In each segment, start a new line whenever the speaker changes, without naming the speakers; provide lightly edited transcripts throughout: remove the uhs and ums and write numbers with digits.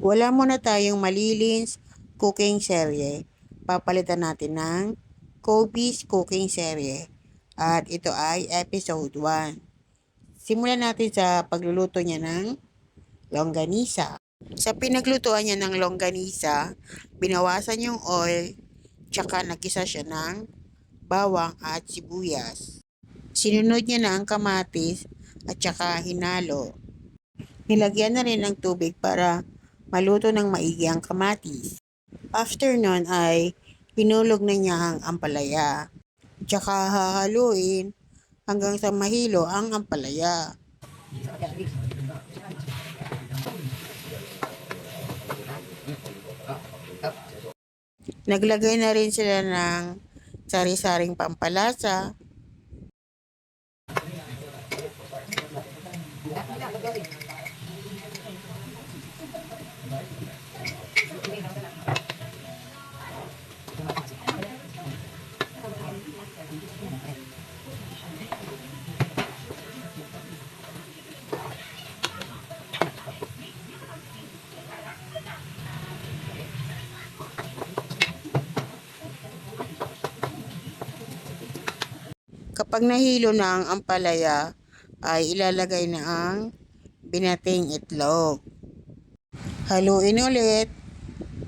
Wala muna tayong malilins cooking serye. Papalitan natin ng Kobe's cooking serye. At ito ay episode 1. Simulan natin sa pagluluto niya ng longganisa. Sa pinaglutuan niya ng longganisa, binawasan yung oil, tsaka nagisa siya ng bawang at sibuyas. Sinunod niya na ang kamatis at tsaka hinalo. Nilagyan na rin ng tubig para maluto ng maigi ang kamatis. After nun ay hinulog na niya ang ampalaya. Tsaka hahaluin hanggang sa mahilo ang ampalaya. Naglagay na rin sila ng sari-saring pampalasa. Kapag nahilo na ang ampalaya, ay ilalagay na ang binating itlog. Haluin ulit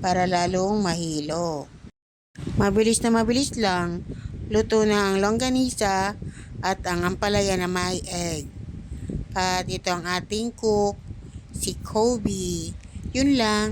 para lalong mahilo. Mabilis na mabilis lang, luto na ang longganisa at ang ampalaya na may egg. At ito ang ating cook, si Kobe. Yun lang.